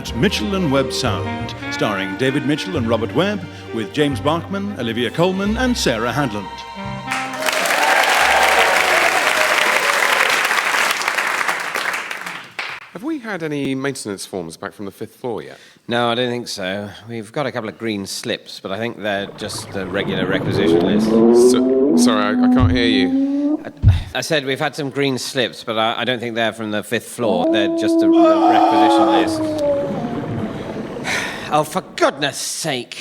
present Mitchell and Webb Sound, starring David Mitchell and Robert Webb, with James Barkman, Olivia Colman and Sarah Hadland. Have we had any maintenance forms back from the 5th floor yet? No, I don't think so. We've got a couple of green slips, but I think they're just the regular requisition list. Sorry, I can't hear you. I said we've had some green slips, but I don't think they're from the 5th floor. They're just a requisition list. Oh, for goodness sake.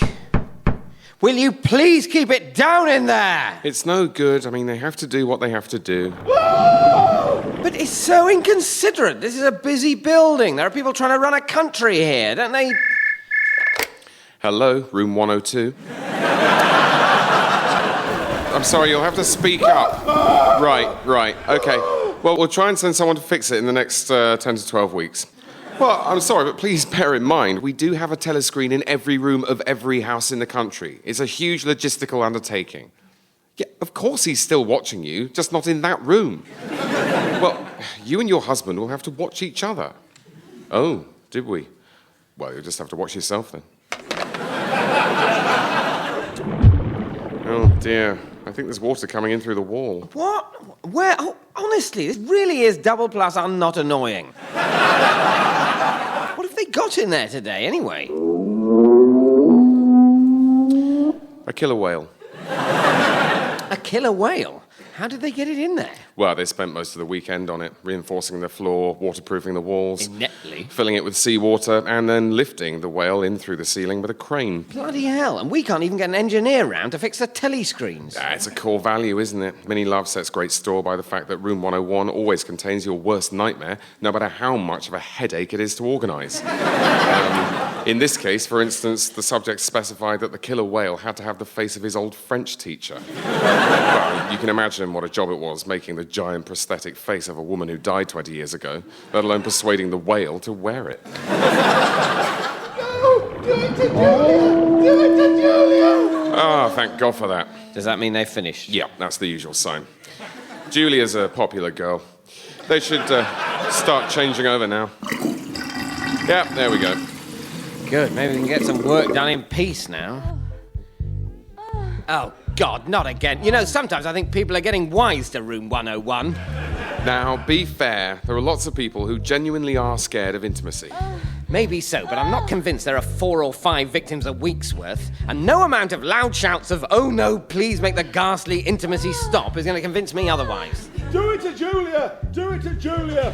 Will you please keep it down in there? It's no good. I mean, they have to do what they have to do. But it's so inconsiderate. This is a busy building. There are people trying to run a country here, don't they? Hello, room 102. I'm sorry, you'll have to speak up. Right, okay. Well, we'll try and send someone to fix it in the next 10 to 12 weeks. Well, I'm sorry, but please bear in mind, we do have a telescreen in every room of every house in the country. It's a huge logistical undertaking. Yeah, of course he's still watching you, just not in that room. Well, you and your husband will have to watch each other. Oh, did we? Well, you'll just have to watch yourself then. Oh, dear. I think there's water coming in through the wall. What? Where? Oh, honestly, this really is double plus I'm not annoying. What have they got in there today, anyway? A killer whale. A killer whale? How did they get it in there? Well, they spent most of the weekend on it, reinforcing the floor, waterproofing the walls, Ineptly. filling it with seawater, and then lifting the whale in through the ceiling with a crane. Bloody hell, and we can't even get an engineer round to fix the telescreens. It's a core value, isn't it? Minnie Love sets great store by the fact that room 101 always contains your worst nightmare, no matter how much of a headache it is to organise. In this case, for instance, the subject specified that the killer whale had to have the face of his old French teacher. Well, you can imagine what a job it was making the giant prosthetic face of a woman who died 20 years ago, let alone persuading the whale to wear it. No! Do it to Julia! Do it to Julia! Oh, thank God for that. Does that mean they've finished? Yeah, that's the usual sign. Julia's a popular girl. They should start changing over now. Yeah, there we go. Good, maybe we can get some work done in peace now. Oh, God, not again. You know, sometimes I think people are getting wise to room 101. Now, be fair. There are lots of people who genuinely are scared of intimacy. Maybe so, but I'm not convinced there are 4 or 5 victims a week's worth, and no amount of loud shouts of, "Oh no, please make the ghastly intimacy stop," is going to convince me otherwise. Do it to Julia! Do it to Julia!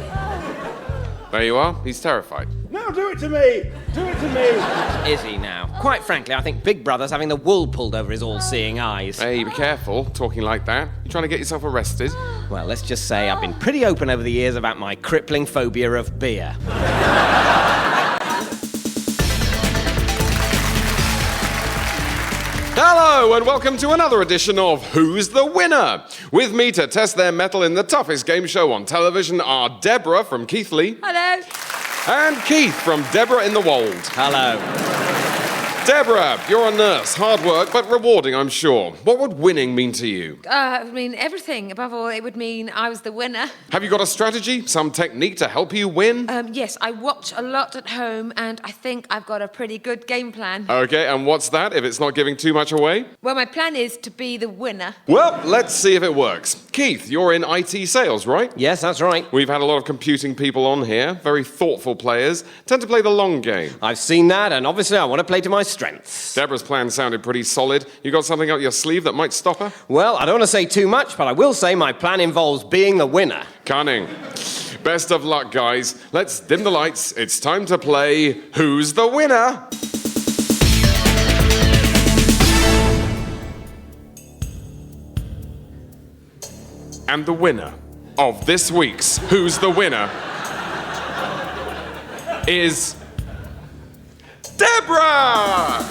There you are. He's terrified. Now do it to me! Do it to me! Is he now? Quite frankly, I think Big Brother's having the wool pulled over his all-seeing eyes. Hey, be careful talking like that. You trying to get yourself arrested? Well, let's just say I've been pretty open over the years about my crippling phobia of beer. Hello, and welcome to another edition of Who's the Winner? With me to test their mettle in the toughest game show on television are Deborah from Keithley. Hello. And Keith from Deborah in the Wold. Hello. Deborah, you're a nurse. Hard work, but rewarding, I'm sure. What would winning mean to you? I mean, everything. Above all, it would mean I was the winner. Have you got a strategy? Some technique to help you win? Yes, I watch a lot at home, and I think I've got a pretty good game plan. Okay, and what's that, if it's not giving too much away? Well, my plan is to be the winner. Well, let's see if it works. Keith, you're in IT sales, right? Yes, that's right. We've had a lot of computing people on here, very thoughtful players, tend to play the long game. I've seen that, and obviously I want to play to my strengths. Deborah's plan sounded pretty solid. You got something up your sleeve that might stop her? Well, I don't want to say too much, but I will say my plan involves being the winner. Cunning. Best of luck, guys. Let's dim the lights. It's time to play Who's the Winner? And the winner of this week's Who's the Winner is Deborah!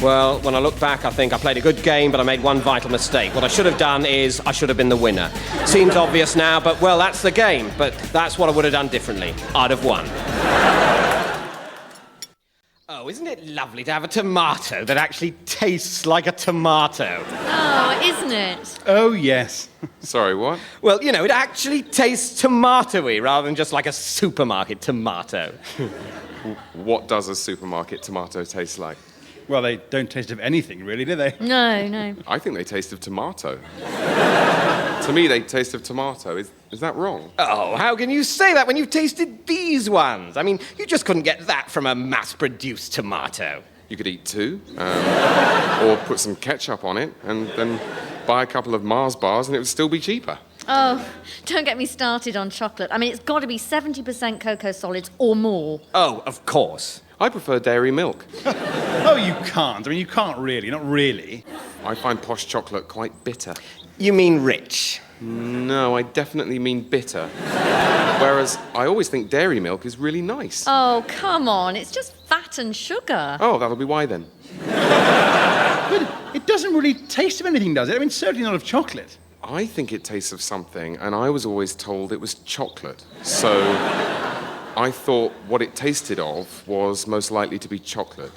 Well, when I look back, I think I played a good game, but I made one vital mistake. What I should have done is I should have been the winner. Seems obvious now, but, well, that's the game. But that's what I would have done differently. I'd have won. Oh, isn't it lovely to have a tomato that actually tastes like a tomato? Oh, isn't it? Oh, yes. Sorry, what? Well, you know, it actually tastes tomatoey rather than just like a supermarket tomato. What does a supermarket tomato taste like? Well, they don't taste of anything, really, do they? No. I think they taste of tomato. To me, they taste of tomato. Is that wrong? Oh, how can you say that when you've tasted these ones? I mean, you just couldn't get that from a mass-produced tomato. You could eat two, or put some ketchup on it, and then buy a couple of Mars bars, and it would still be cheaper. Oh, don't get me started on chocolate. I mean, it's got to be 70% cocoa solids or more. Oh, of course. I prefer dairy milk. Oh, you can't. I mean, you can't really. Not really. I find posh chocolate quite bitter. You mean rich? No, I definitely mean bitter. Whereas I always think dairy milk is really nice. Oh, come on. It's just fat and sugar. Oh, that'll be why then. But it doesn't really taste of anything, does it? I mean, certainly not of chocolate. I think it tastes of something, and I was always told it was chocolate. So I thought what it tasted of was most likely to be chocolate.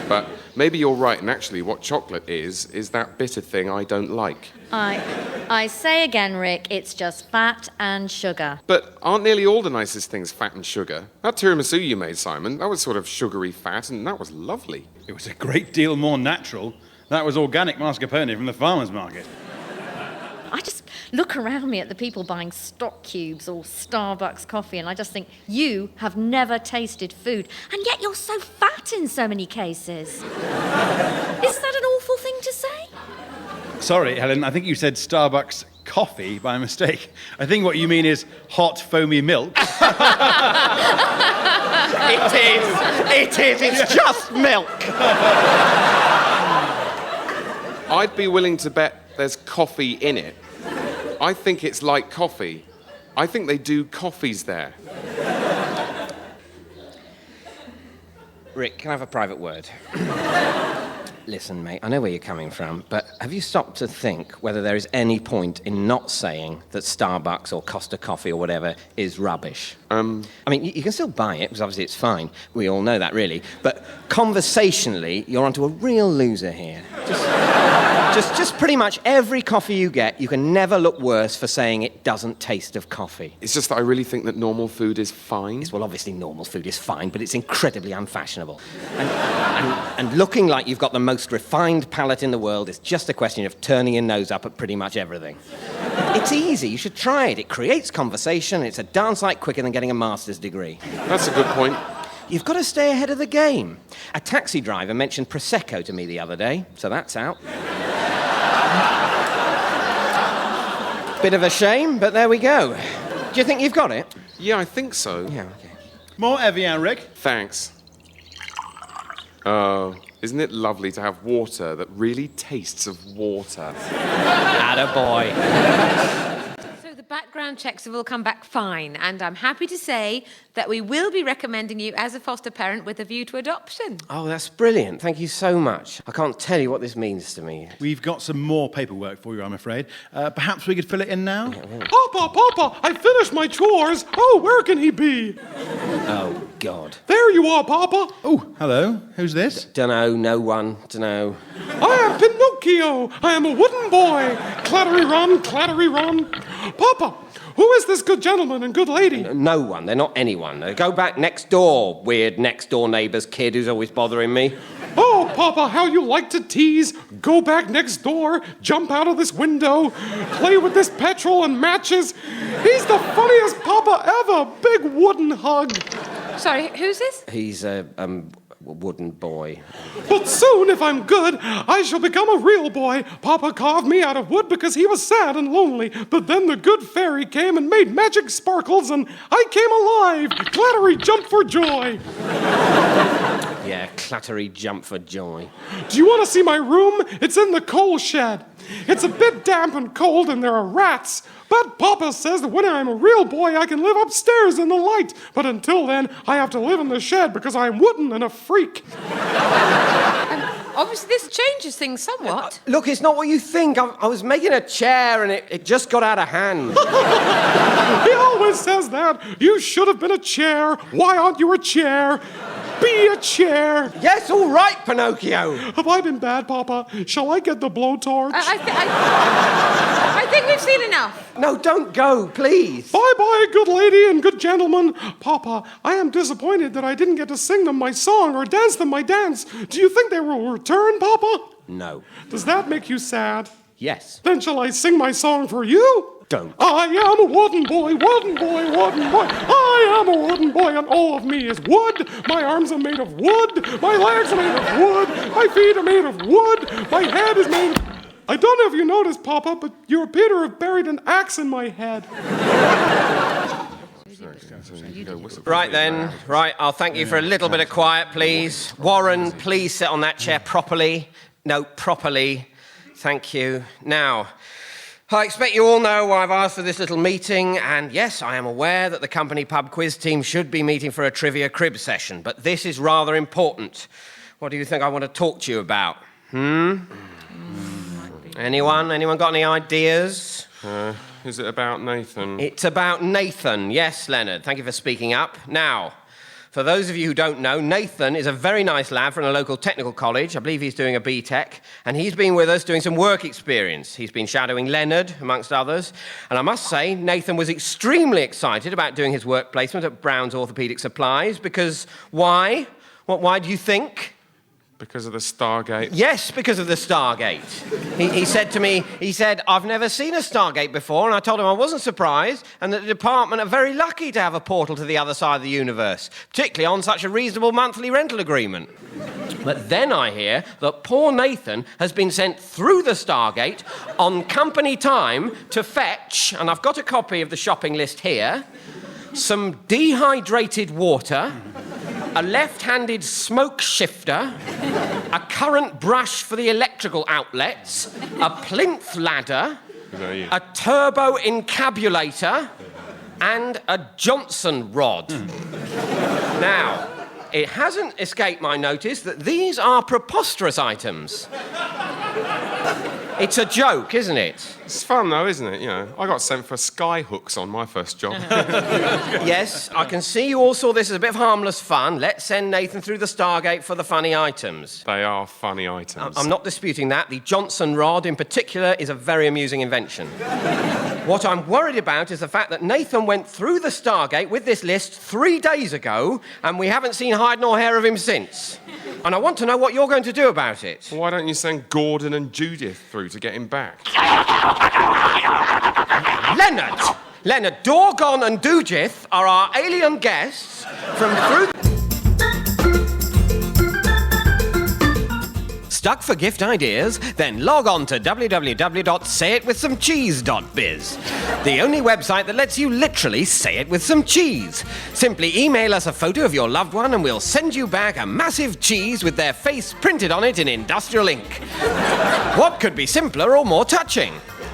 But maybe you're right, and actually what chocolate is that bitter thing I don't like. I say again, Rick, it's just fat and sugar. But aren't nearly all the nicest things fat and sugar? That tiramisu you made, Simon, that was sort of sugary fat, and that was lovely. It was a great deal more natural. That was organic mascarpone from the farmer's market. I just look around me at the people buying stock cubes or Starbucks coffee, and I just think, you have never tasted food, and yet you're so fat in so many cases. Isn't that an awful thing to say? Sorry, Helen, I think you said Starbucks coffee by mistake. I think what you mean is hot, foamy milk. It is. It's just milk. I'd be willing to bet there's coffee in it. I think it's like coffee. I think they do coffees there. Rick, can I have a private word? Listen, mate, I know where you're coming from, but have you stopped to think whether there is any point in not saying that Starbucks or Costa Coffee or whatever is rubbish? I mean, you can still buy it, because obviously it's fine. We all know that, really. But conversationally, you're onto a real loser here. Just pretty much every coffee you get, you can never look worse for saying it doesn't taste of coffee. It's just that I really think that normal food is fine. Well, obviously normal food is fine, but it's incredibly unfashionable. And looking like you've got the most refined palate in the world is just a question of turning your nose up at pretty much everything. It's easy. You should try it. It creates conversation. It's a darn sight quicker than getting a master's degree. That's a good point. You've got to stay ahead of the game. A taxi driver mentioned Prosecco to me the other day, so that's out. Bit of a shame, but there we go. Do you think you've got it? Yeah, I think so. Yeah, okay. More Evian, Rick. Thanks. Oh, isn't it lovely to have water that really tastes of water? Attaboy. So the background checks have all come back fine, and I'm happy to say that we will be recommending you as a foster parent with a view to adoption. Oh, that's brilliant. Thank you so much. I can't tell you what this means to me. We've got some more paperwork for you, I'm afraid. Perhaps we could fill it in now? Papa, I finished my chores. Oh, where can he be? Oh, God. There you are, Papa. Oh, hello. Who's this? Dunno, no one, dunno. I am Pinocchio. I am a wooden boy. Clattery run. Papa, who is this good gentleman and good lady? No one. They're not anyone. Go back next door, weird next-door neighbour's kid who's always bothering me. Oh, Papa, how you like to tease. Go back next door, jump out of this window, play with this petrol and matches. He's the funniest Papa ever. Big wooden hug. Sorry, who's this? He's a wooden boy. But soon, if I'm good, I shall become a real boy. Papa carved me out of wood because he was sad and lonely. But then the good fairy came and made magic sparkles, and I came alive. Clattery jumped for joy. Yeah, clattery jump for joy. Do you want to see my room? It's in the coal shed. It's a bit damp and cold, and there are rats. But Papa says that when I'm a real boy, I can live upstairs in the light. But until then, I have to live in the shed because I'm wooden and a freak. Obviously, this changes things somewhat. Look, it's not what you think. I was making a chair and it just got out of hand. He always says that. You should have been a chair. Why aren't you a chair? be a chair. Yes, all right, Pinocchio. Have I been bad, Papa? Shall I get the blowtorch? I think we've seen enough. No, don't go, please. Bye-bye, good lady and good gentleman. Papa, I am disappointed that I didn't get to sing them my song or dance them my dance. Do you think they will return, Papa? No. Does that make you sad? Yes. Then shall I sing my song for you? Don't. I am a wooden boy, wooden boy, wooden boy. I am a wooden boy, and all of me is wood. My arms are made of wood. My legs are made of wood. My feet are made of wood. My head is made of... I don't know if you noticed, Papa, but you appear to have buried an axe in my head. Right then. Right, I'll thank you for a little bit of quiet, please. Warren, please sit on that chair properly. No, properly. Thank you. Now, I expect you all know why I've asked for this little meeting, and yes, I am aware that the company pub quiz team should be meeting for a trivia crib session, but this is rather important. What do you think I want to talk to you about? Anyone got any ideas? Is it about Nathan? It's about Nathan. Yes, Leonard. Thank you for speaking up. Now, for those of you who don't know, Nathan is a very nice lad from a local technical college. I believe he's doing a BTEC, and he's been with us doing some work experience. He's been shadowing Leonard, amongst others. And I must say, Nathan was extremely excited about doing his work placement at Brown's Orthopaedic Supplies, because why? Why do you think? Because of the Stargate? Yes, because of the Stargate. He said to me, I've never seen a Stargate before, and I told him I wasn't surprised, and that the department are very lucky to have a portal to the other side of the universe, particularly on such a reasonable monthly rental agreement. But then I hear that poor Nathan has been sent through the Stargate on company time to fetch, and I've got a copy of the shopping list here, some dehydrated water, a left-handed smoke shifter, a current brush for the electrical outlets, a plinth ladder, a turbo encabulator, and a Johnson rod. Now, it hasn't escaped my notice that these are preposterous items. It's a joke, isn't it? It's fun, though, isn't it? You know, I got sent for sky hooks on my first job. Yes, I can see you all saw this as a bit of harmless fun. Let's send Nathan through the Stargate for the funny items. They are funny items. I'm not disputing that. The Johnson rod, in particular, is a very amusing invention. What I'm worried about is the fact that Nathan went through the Stargate with this list 3 days ago, and we haven't seen hide nor hair of him since. And I want to know what you're going to do about it. Why don't you send Gordon and Judith through to get him back? Leonard, Dorgon and Dujith are our alien guests from through... Stuck for gift ideas? Then log on to www.sayitwithsomecheese.biz, the only website that lets you literally say it with some cheese. Simply email us a photo of your loved one and we'll send you back a massive cheese with their face printed on it in industrial ink. What could be simpler or more touching?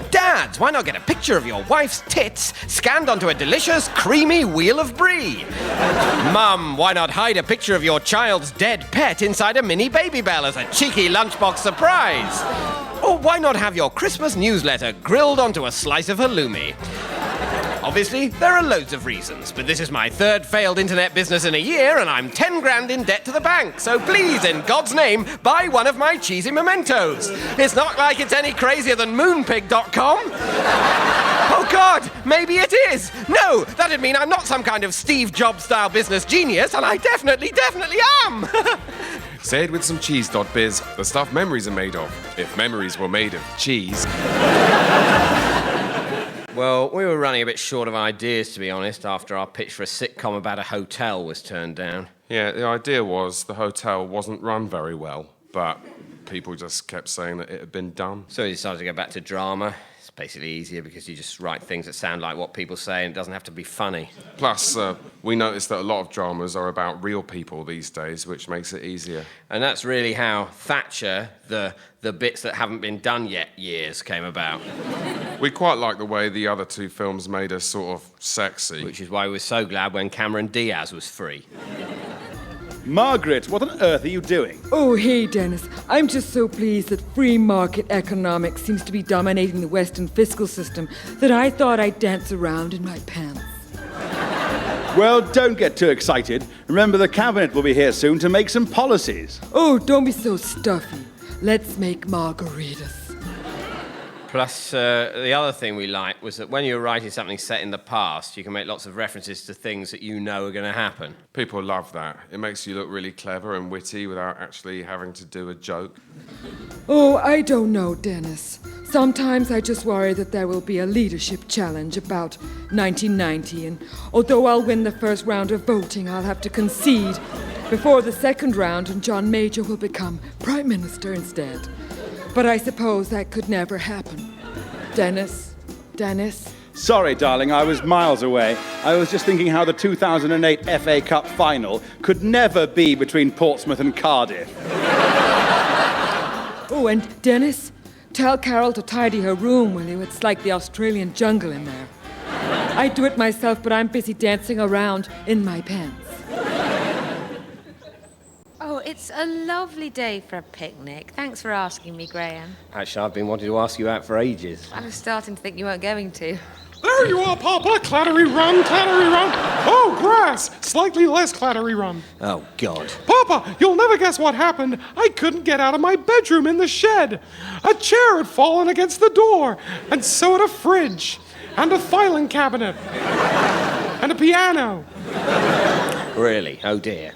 Dads, why not get a picture of your wife's tits scanned onto a delicious, creamy wheel of brie? Mum, why not hide a picture of your child's dead pet inside a mini Baby Bell as a cheeky lunchbox surprise? Or why not have your Christmas newsletter grilled onto a slice of halloumi? Obviously, there are loads of reasons, but this is my third failed internet business in a year, and I'm 10 grand in debt to the bank. So please, in God's name, buy one of my cheesy mementos. It's not like it's any crazier than moonpig.com. Oh, God, maybe it is. No, that'd mean I'm not some kind of Steve Jobs-style business genius, and I definitely am. Say it with some cheese.biz, the stuff memories are made of, if memories were made of cheese. Well, we were running a bit short of ideas, to be honest, after our pitch for a sitcom about a hotel was turned down. Yeah, the idea was the hotel wasn't run very well, but people just kept saying that it had been done. So we decided to go back to drama. It's basically easier because you just write things that sound like what people say and it doesn't have to be funny. Plus, we noticed that a lot of dramas are about real people these days, which makes it easier. And that's really how Thatcher, the bits that haven't been done yet years, came about. We quite like the way the other two films made us sort of sexy. Which is why we were so glad when Cameron Diaz was free. Margaret, what on earth are you doing? Oh, hey, Dennis. I'm just so pleased that free market economics seems to be dominating the Western fiscal system that I thought I'd dance around in my pants. Well, don't get too excited. Remember, the cabinet will be here soon to make some policies. Oh, don't be so stuffy. Let's make margaritas. Plus, the other thing we liked was that when you're writing something set in the past, you can make lots of references to things that you know are going to happen. People love that. It makes you look really clever and witty without actually having to do a joke. Oh, I don't know, Dennis. Sometimes I just worry that there will be a leadership challenge about 1990, and although I'll win the first round of voting, I'll have to concede before the second round, and John Major will become Prime Minister instead. But I suppose that could never happen. Dennis? Sorry, darling, I was miles away. I was just thinking how the 2008 FA Cup final could never be between Portsmouth and Cardiff. Oh, and Dennis, tell Carol to tidy her room, will you? It's like the Australian jungle in there. I do it myself, but I'm busy dancing around in my pants. Oh, it's a lovely day for a picnic. Thanks for asking me, Graham. Actually, I've been wanting to ask you out for ages. I was starting to think you weren't going to. There you are, Papa. Clattery run, clattery run. Oh, grass. Slightly less clattery run. Oh, God. Papa, you'll never guess what happened. I couldn't get out of my bedroom in the shed. A chair had fallen against the door, and so had a fridge, and a filing cabinet, and a piano. Really? Oh, dear.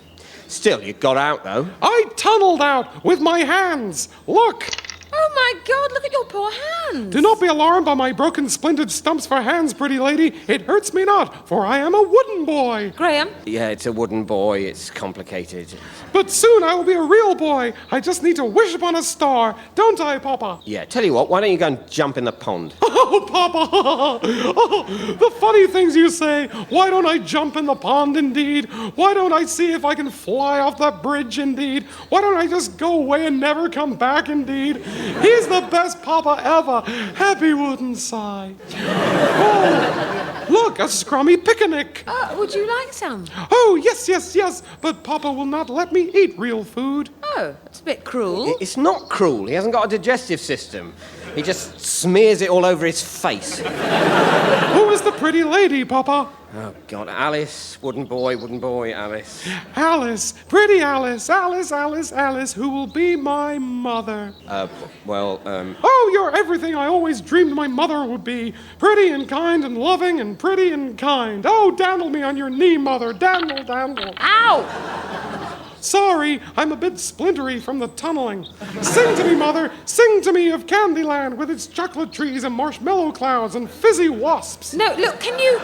Still, you got out, though. I tunneled out with my hands. Look. Oh, my God, look at your poor hands. Do not be alarmed by my broken, splintered stumps for hands, pretty lady. It hurts me not, for I am a wooden boy. Graham? Yeah, it's a wooden boy. It's complicated. But soon I will be a real boy. I just need to wish upon a star. Don't I, Papa? Yeah, tell you what, why don't you go and jump in the pond? Oh, Papa! Oh, the funny things you say. Why don't I jump in the pond, indeed? Why don't I see if I can fly off that bridge, indeed? Why don't I just go away and never come back, indeed? He's the best Papa ever. Happy wooden sigh. Oh, look, a scrummy picnic. Would you like some? Oh, yes. But Papa will not let me eat real food. Oh, that's a bit cruel. It's not cruel. He hasn't got a digestive system. He just smears it all over his face. Who is the pretty lady, Papa? Oh, God. Alice, wooden boy, Alice. Alice, pretty Alice, Alice, who will be my mother. Oh, you're everything I always dreamed my mother would be. Pretty and kind and loving and pretty and kind. Oh, dandle me on your knee, Mother. Dandle. Ow! Sorry, I'm a bit splintery from the tunneling. Sing to me, Mother. Sing to me of Candyland with its chocolate trees and marshmallow clouds and fizzy wasps. No, look, can you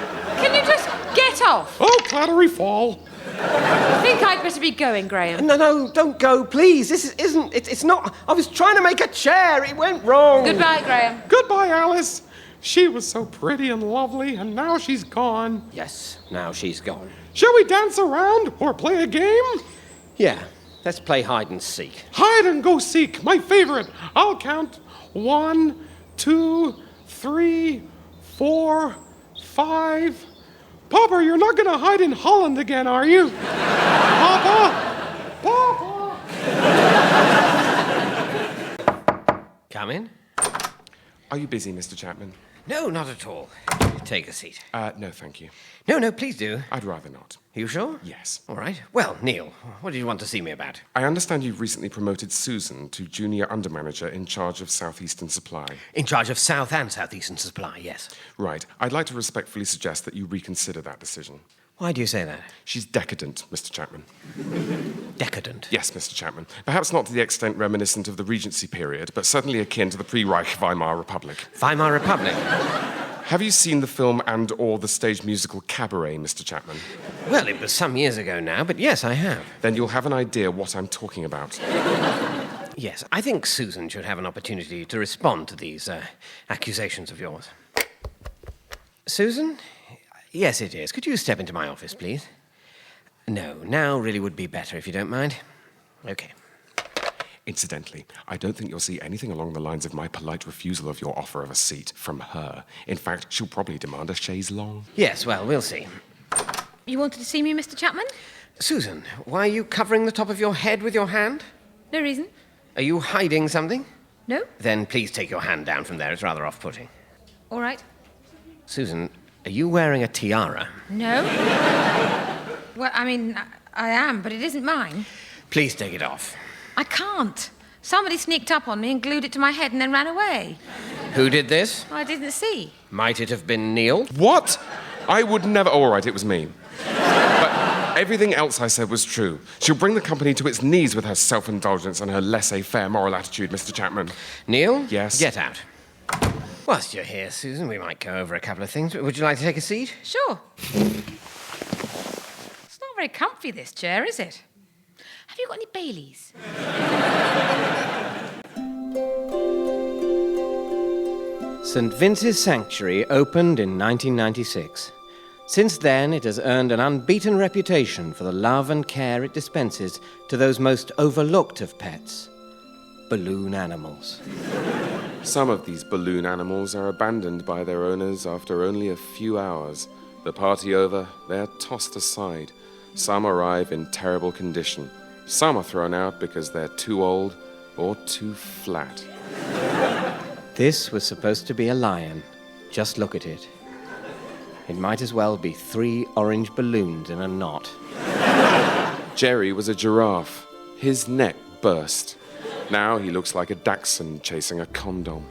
just get off? Oh, clattery fall. I think I'd better be going, Graham. No, don't go, please. It's not. I was trying to make a chair. It went wrong. Goodbye, Graham. Goodbye, Alice. She was so pretty and lovely, and now she's gone. Yes, now she's gone. Shall we dance around or play a game? Yeah, let's play hide and seek. Hide and go seek, my favorite. I'll count 1, 2, 3, 4, 5. Papa, you're not going to hide in Holland again, are you? Papa! Come in. Are you busy, Mr. Chapman? No, not at all. Take a seat. No, thank you. No, please do. I'd rather not. Are you sure? Yes. All right. Well, Neil, what do you want to see me about? I understand you've recently promoted Susan to junior undermanager in charge of Southeastern Supply. In charge of South and Southeastern Supply, yes. Right. I'd like to respectfully suggest that you reconsider that decision. Why do you say that? She's decadent, Mr. Chapman. Decadent? Yes, Mr. Chapman. Perhaps not to the extent reminiscent of the Regency period, but certainly akin to the pre-Reich Weimar Republic. Weimar Republic? Have you seen the film and/or the stage musical Cabaret, Mr. Chapman? Well, it was some years ago now, but yes, I have. Then you'll have an idea what I'm talking about. Yes, I think Susan should have an opportunity to respond to these accusations of yours. Susan? Yes, it is. Could you step into my office, please? No, now really would be better, if you don't mind. Okay. Incidentally, I don't think you'll see anything along the lines of my polite refusal of your offer of a seat from her. In fact, she'll probably demand a chaise longue. Yes, well, we'll see. You wanted to see me, Mr. Chapman? Susan, why are you covering the top of your head with your hand? No reason. Are you hiding something? No. Then please take your hand down from there. It's rather off-putting. All right. Susan, Are you wearing a tiara? No. Well, I mean, I am, but it isn't mine. Please take it off. I can't. Somebody sneaked up on me and glued it to my head and then ran away. Who did this? I didn't see. Might it have been Neil? What? I would never... All right, it was me. But everything else I said was true. She'll bring the company to its knees with her self-indulgence and her laissez-faire moral attitude, Mr. Chapman. Neil? Yes? Get out. Whilst you're here, Susan, we might go over a couple of things. Would you like to take a seat? Sure. It's not very comfy, this chair, is it? Have you got any Baileys? St. Vince's Sanctuary opened in 1996. Since then, it has earned an unbeaten reputation for the love and care it dispenses to those most overlooked of pets, balloon animals. Some of these balloon animals are abandoned by their owners after only a few hours. The party over, they're tossed aside. Some arrive in terrible condition. Some are thrown out because they're too old or too flat. This was supposed to be a lion. Just look at it. It might as well be 3 orange balloons in a knot. Jerry was a giraffe. His neck burst. Now he looks like a dachshund chasing a condom.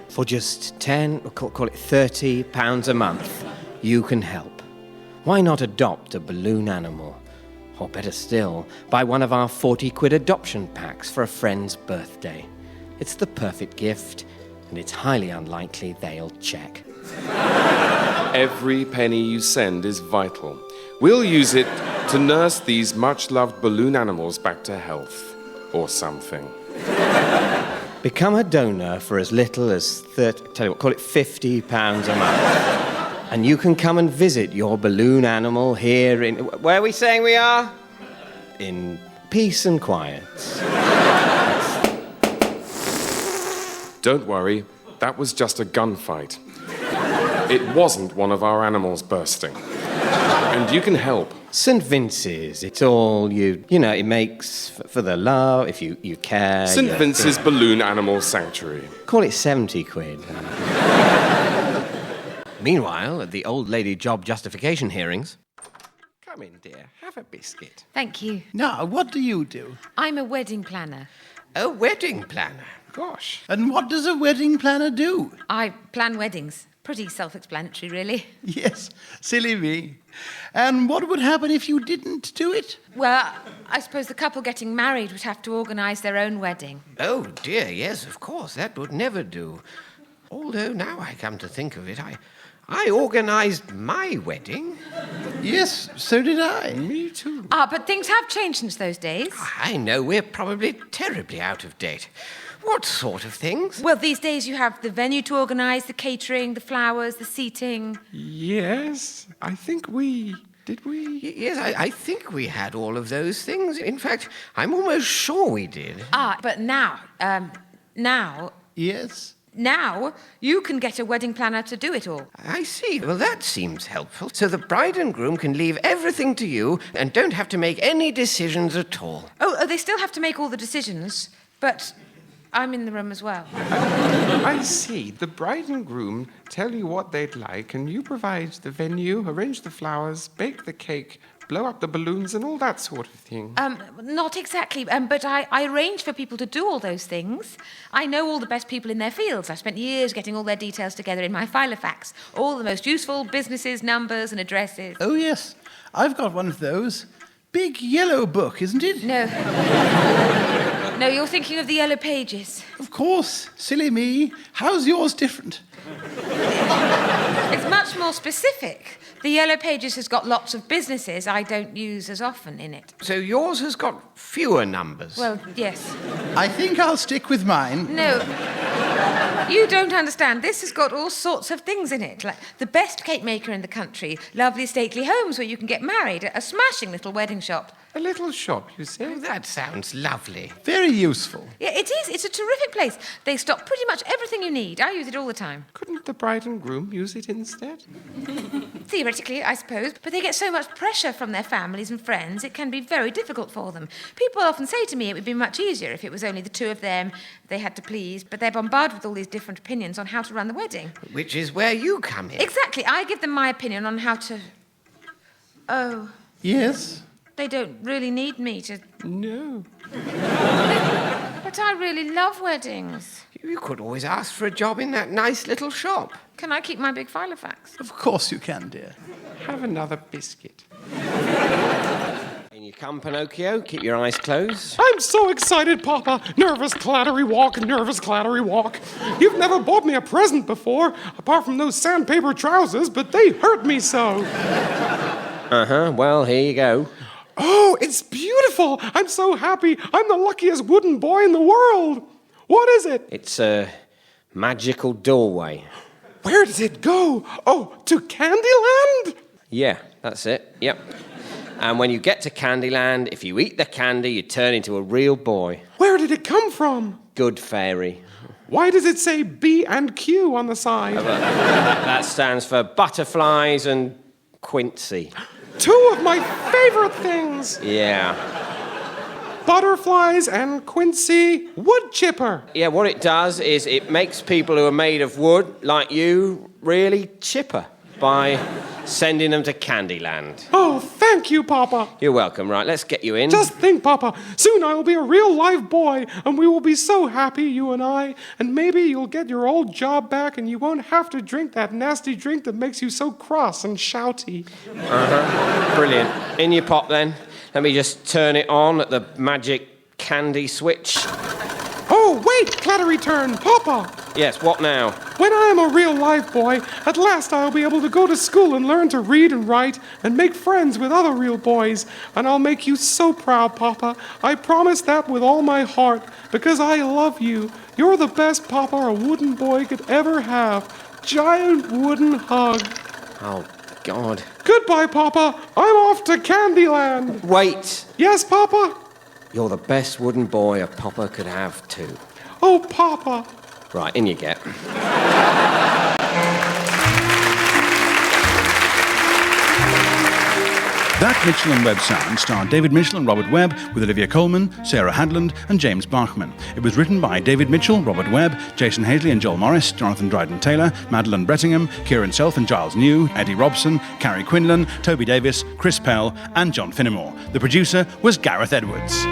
For just 10, or call it 30 pounds a month, you can help. Why not adopt a balloon animal? Or better still, buy one of our 40 quid adoption packs for a friend's birthday. It's the perfect gift, and it's highly unlikely they'll check. Every penny you send is vital. We'll use it to nurse these much-loved balloon animals back to health. Or something. Become a donor for as little as call it 50 pounds a month. And you can come and visit your balloon animal here in... Where are we saying we are? In peace and quiet. Don't worry, that was just a gunfight. It wasn't one of our animals bursting. And you can help. St. Vince's, it's all you know, it makes for the love, if you care. St. Vince's Balloon Animal Sanctuary. Call it 70 quid. Meanwhile, at the old lady job justification hearings... Come in, dear. Have a biscuit. Thank you. Now, what do you do? I'm a wedding planner. A wedding planner? Gosh. And what does a wedding planner do? I plan weddings. Pretty self-explanatory, really. Yes, silly me. And what would happen if you didn't do it? Well, I suppose the couple getting married would have to organise their own wedding. Oh, dear, yes, of course. That would never do. Although, now I come to think of it, I organised my wedding. Yes, so did I. Me too. But things have changed since those days. I know, we're probably terribly out of date. What sort of things? Well, these days you have the venue to organise, the catering, the flowers, the seating. Yes, I think we... Did we? Yes, I think we had all of those things. In fact, I'm almost sure we did. But now, Yes? Now you can get a wedding planner to do it all. I see. Well, that seems helpful. So the bride and groom can leave everything to you and don't have to make any decisions at all. Oh, they still have to make all the decisions, but I'm in the room as well. I see. The bride and groom tell you what they'd like, and you provide the venue, arrange the flowers, bake the cake, blow up the balloons, and all that sort of thing. Not exactly, but I arrange for people to do all those things. I know all the best people in their fields. I've spent years getting all their details together in my Filofax. All the most useful businesses, numbers, and addresses. Oh, yes. I've got one of those. Big yellow book, isn't it? No. No, you're thinking of the Yellow Pages. Of course. Silly me. How's yours different? It's much more specific. The Yellow Pages has got lots of businesses I don't use as often in it. So yours has got fewer numbers? Well, yes. I think I'll stick with mine. No. You don't understand. This has got all sorts of things in it. Like the best cake maker in the country, lovely stately homes where you can get married, a smashing little wedding shop. A little shop, you say? Oh, that sounds lovely. Very useful. Yeah, it is. It's a terrific place. They stock pretty much everything you need. I use it all the time. Couldn't the bride and groom use it instead? Theoretically, I suppose, but they get so much pressure from their families and friends, it can be very difficult for them. People often say to me it would be much easier if it was only the two of them they had to please, but they're bombarded with all these different opinions on how to run the wedding. Which is where you come in. Exactly. I give them my opinion on how to... Oh, Yes? they don't really need me to... No. But I really love weddings. You could always ask for a job in that nice little shop. Can I keep my big Filofax? Of course you can, dear. Have another biscuit. In you come, Pinocchio. Keep your eyes closed. I'm so excited, Papa. Nervous, clattery walk, nervous, clattery walk. You've never bought me a present before, apart from those sandpaper trousers, but they hurt me so. Uh-huh. Well, here you go. Oh, it's beautiful. I'm so happy. I'm the luckiest wooden boy in the world. What is it? It's a magical doorway. Where does it go? Oh, to Candyland? Yeah, that's it. Yep. And when you get to Candyland, if you eat the candy, you turn into a real boy. Where did it come from? Good fairy. Why does it say B and Q on the side? That stands for butterflies and Quincy. Two of my favorite things. Yeah. Butterflies and Quincy wood chipper. Yeah, what it does is it makes people who are made of wood, like you, really chipper by sending them to Candyland. Oh, thank you, Papa. You're welcome. Right, let's get you in. Just think, Papa, soon I will be a real live boy, and we will be so happy, you and I, and maybe you'll get your old job back and you won't have to drink that nasty drink that makes you so cross and shouty. Uh-huh. Brilliant. In you pop, then. Let me just turn it on at the magic candy switch. Oh, wait, clattery turn, Papa. Yes, what now? When I am a real live boy, at last I'll be able to go to school and learn to read and write and make friends with other real boys. And I'll make you so proud, Papa. I promise that with all my heart, because I love you. You're the best Papa a wooden boy could ever have. Giant wooden hug. Oh, God. Goodbye, Papa. I'm off to Candyland. Wait. Yes, Papa? You're the best wooden boy a Papa could have, too. Oh, Papa. Right, in you get. That Mitchell and Webb sound starred David Mitchell and Robert Webb with Olivia Colman, Sarah Hadland and James Bachman. It was written by David Mitchell, Robert Webb, Jason Hazley and Joel Morris, Jonathan Dryden-Taylor, Madeline Brettingham, Kieran Self and Giles New, Eddie Robson, Carrie Quinlan, Toby Davis, Chris Pell and John Finnemore. The producer was Gareth Edwards.